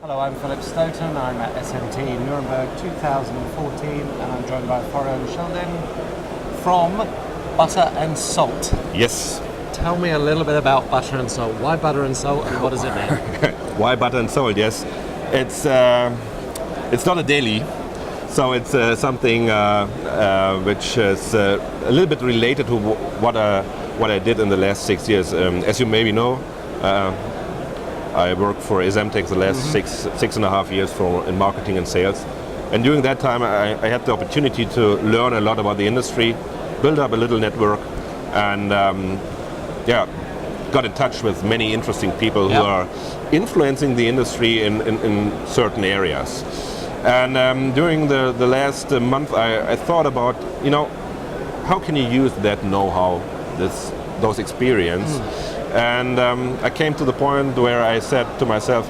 Hello, I'm Philip Stoughton. I'm at SMT Nuremberg 2014 and I'm joined by Florian and Schildein from Butter and Salt. Yes. Tell me a little bit about butter and salt. Why butter and salt and what does it mean? Why butter and salt? Yes. It's not a daily, so it's something which is a little bit related to what I did in the last 6 years. As you maybe know, I worked for SMT the last six and a half years in marketing and sales. And during that time, I had the opportunity to learn a lot about the industry, build up a little network, and got in touch with many interesting people who are influencing the industry in certain areas. And during the last month, I thought about, how can you use that know-how, those experience? And I came to the point where I said to myself,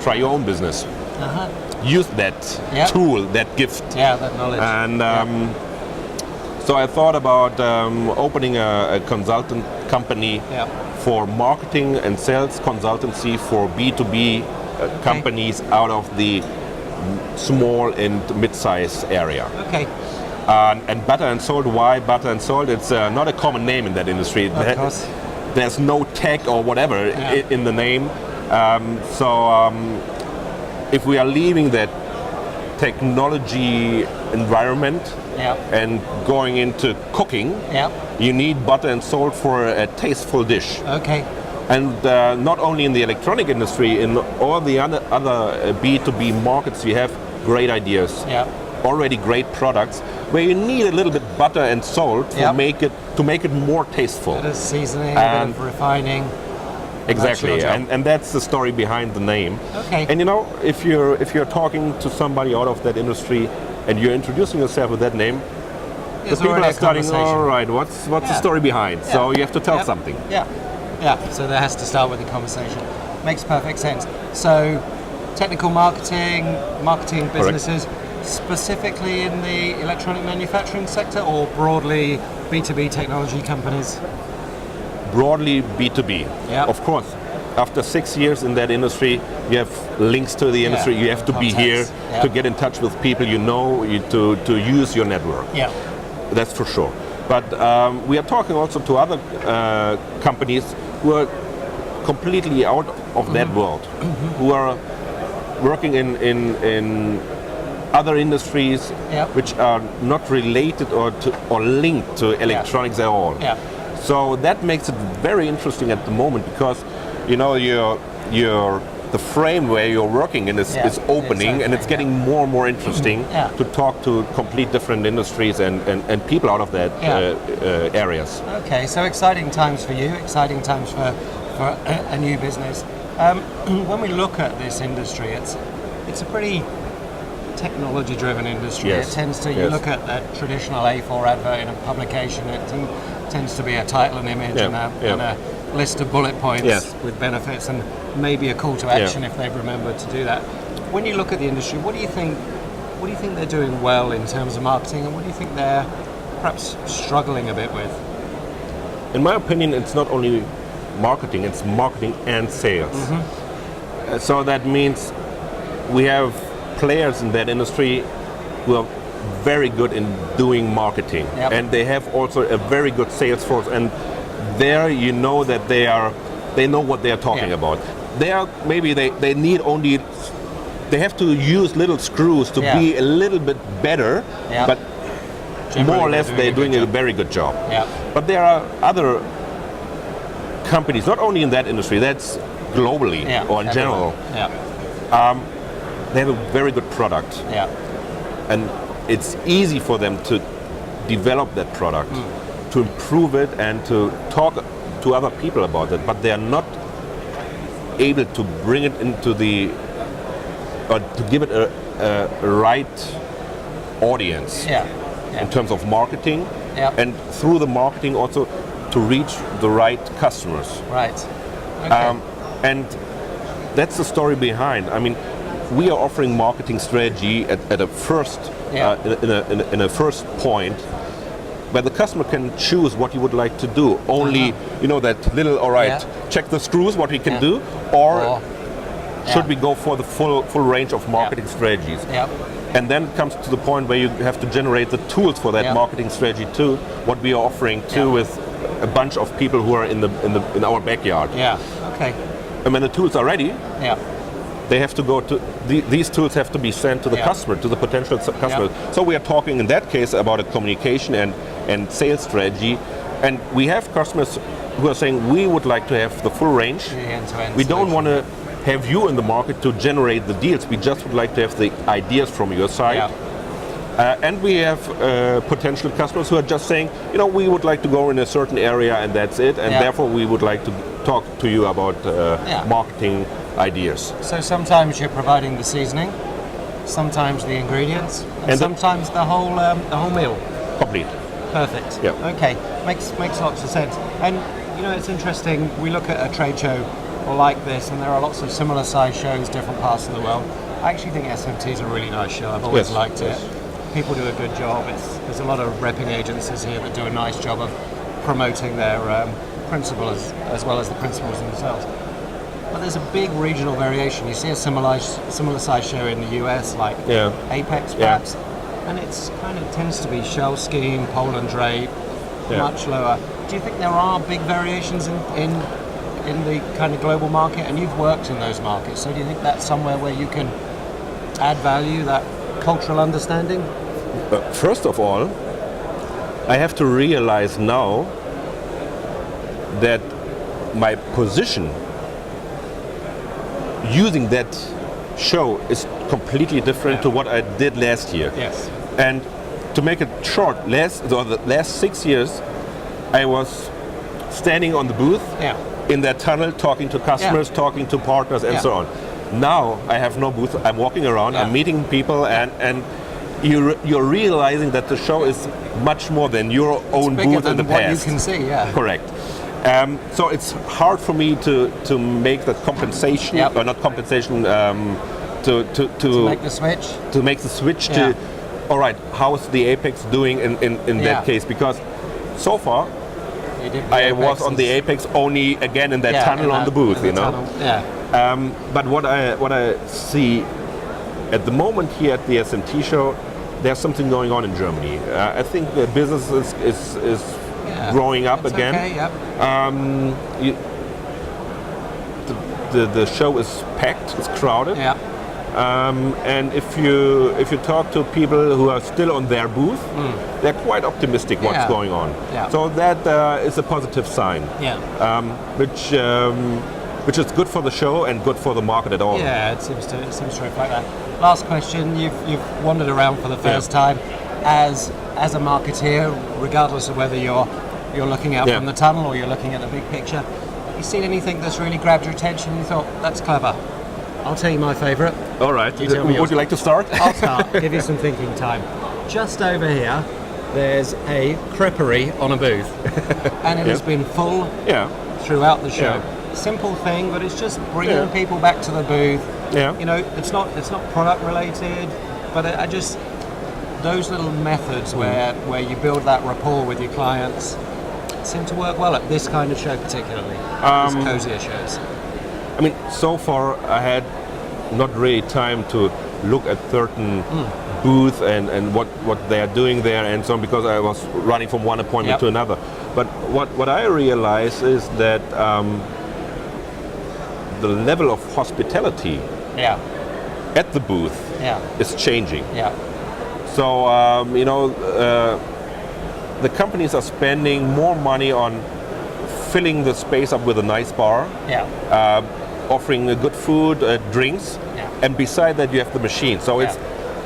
try your own business. Use that tool, that gift. Yeah, that knowledge. And so I thought about opening a consultant company for marketing and sales consultancy for B2B companies out of the small and mid-size area. Okay. And butter and salt, why butter and salt? It's not a common name in that industry. Of course. There's no tech or whatever in the name. If we are leaving that technology environment and going into cooking, you need butter and salt for a tasteful dish. Okay. And not only in the electronic industry, in all the other B2B markets, you have great ideas, already great products, where you need a little bit butter and salt to make it more tasteful. A bit of seasoning, a bit of refining. Exactly, and that's the story behind the name. Okay. And if you're talking to somebody out of that industry and you're introducing yourself with that name, the people are starting, all right, what's the story behind? So you have to tell something. So there has to start with the conversation. Makes perfect sense. So technical marketing businesses, specifically in the electronic manufacturing sector or broadly B2B technology companies? Broadly B2B. Of course, after 6 years in that industry, you have links to the industry, you have to be here to get in touch with people to use your network. That's for sure. But we are talking also to other companies who are completely out of that world, who are working in other industries which are not related or linked to electronics at all. So that makes it very interesting at the moment because the frame where you're working in is opening and it's getting more and more interesting to talk to complete different industries and people out of that areas. Okay, so exciting times for you, exciting times for a new business. When we look at this industry, it's a pretty technology-driven industry. It tends to, you look at that traditional A4 advert in a publication, it tends to be a title and image and a list of bullet points with benefits and maybe a call to action if they've remembered to do that. When you look at the industry, what do you think they're doing well in terms of marketing and what do you think they're perhaps struggling a bit with? In my opinion, it's not only marketing, it's marketing and sales. So that means we have players in that industry who are very good in doing marketing and they have also a very good sales force, and there you know that they know what they are talking about. They need only, they have to use little screws to be a little bit better, but generally more or less they're doing a very good job. But there are other companies, not only in that industry, that's globally or in general. They have a very good product, and it's easy for them to develop that product, to improve it, and to talk to other people about it. But they are not able to bring it into or to give it a right audience in terms of marketing, and through the marketing also to reach the right customers. Right. Okay. And that's the story behind. I mean, we are offering marketing strategy at a first in a first point where the customer can choose what he would like to do. Only, that little, all right, check the screws, what we can do, or Should we go for the full range of marketing strategies? Yeah. And then it comes to the point where you have to generate the tools for that marketing strategy too. What we are offering too with a bunch of people who are in our backyard. Yeah. Okay. And when the tools are ready, they have to go to these tools have to be sent to the customer, to the potential customer. So we are talking in that case about a communication and sales strategy, and we have customers who are saying we would like to have the full range. End-to-end we don't solution. want to have you in the market to generate the deals. We just would like to have the ideas from your side. And we have potential customers who are just saying, we would like to go in a certain area and that's it, and therefore we would like to talk to you about marketing ideas. So sometimes you're providing the seasoning, sometimes the ingredients, and sometimes the whole meal. Complete. Perfect. Yeah. Okay, makes lots of sense. And it's interesting. We look at a trade show like this, and there are lots of similar size shows, different parts of the world. I actually think SMT is a really nice show. I've always liked it. People do a good job. There's a lot of repping agencies here that do a nice job of promoting their principles as well as the principles themselves. But there's a big regional variation. You see a similar size show in the US, like Apex perhaps, and it's kind of tends to be shell scheme, pole and drape, much lower. Do you think there are big variations in the kind of global market? And you've worked in those markets, so do you think that's somewhere where you can add value, that cultural understanding? First of all, I have to realize now that my position using that show is completely different to what I did last year. Yes. And to make it short, the last 6 years, I was standing on the booth in that tunnel, talking to customers, talking to partners, and so on. Now I have no booth. I'm walking around. I'm meeting people, and you're realizing that the show is much more than your own booth in the past. What you can see, Correct. So it's hard for me to make the compensation, or not compensation, to make the switch. To make the switch to, all right, how's the Apex doing in that case? Because so far, I was on the Apex only again in that tunnel on the booth, but what I see at the moment here at the SMT show, there's something going on in Germany. I think the business is growing up again. Okay, the show is packed, it's crowded. And if you talk to people who are still on their booth, they're quite optimistic what's going on. So that is a positive sign, which is good for the show and good for the market at all. Yeah, it seems to reflect that. Last question: you've wandered around for the first time as a marketeer, regardless of whether you're looking out from the tunnel or you're looking at the big picture. You seen anything that's really grabbed your attention? You thought that's clever. I'll tell you my favourite. All right. Would you like to start? I'll start. Give you some thinking time. Just over here, there's a creperie on a booth, and it has been full throughout the show. Simple thing, but it's just bringing people back to the booth. It's not product related, but I just those little methods where you build that rapport with your clients seem to work well at this kind of show, particularly these cozier shows. I mean, so far I had not really time to look at certain booths and what they are doing there and so on, because I was running from one appointment to another. But what I realize is that the level of hospitality at the booth is changing. So the companies are spending more money on filling the space up with a nice bar, offering good food, drinks, and beside that you have the machine. So it's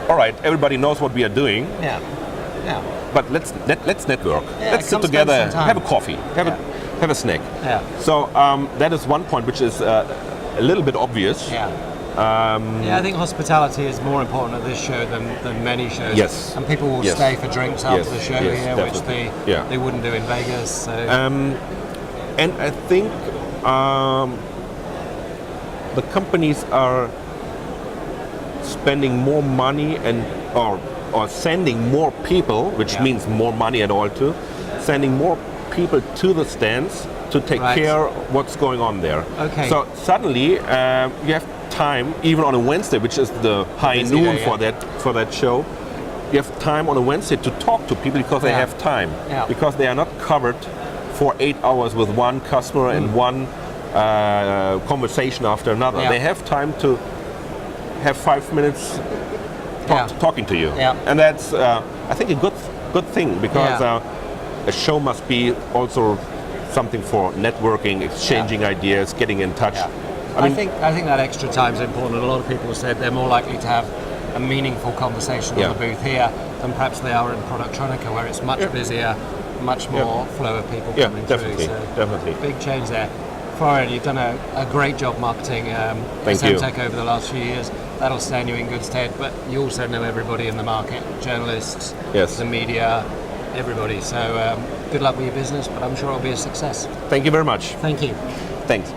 all right. Everybody knows what we are doing. But let's network. Let's sit together, have a coffee, have a snack. So that is one point which is a little bit obvious. I think hospitality is more important at this show than many shows. Yes. And people will stay for drinks after the show here, definitely. which they wouldn't do in Vegas. So. And I think the companies are spending more money or sending more people, which means more money at all too, sending more people to the stands to take care of what's going on there. Okay. So suddenly you have time, even on a Wednesday, which is the high busy noon day, for that show. You have time on a Wednesday to talk to people because they have time. Yeah. Because they are not covered for 8 hours with one customer and one conversation after another. Yeah. They have time to have 5 minutes talking to you. Yeah. And that's, I think, a good thing, because a show must be also something for networking, exchanging ideas, getting in touch. Yeah. I think that extra time is important. A lot of people have said they're more likely to have a meaningful conversation on the booth here than perhaps they are in Productronica, where it's much busier, much more flow of people coming definitely, through. So definitely. Big change there. Florian, you've done a great job marketing SMT over the last few years. That'll stand you in good stead, but you also know everybody in the market, journalists, the media, everybody. So good luck with your business, but I'm sure it'll be a success. Thank you very much. Thank you. Thanks.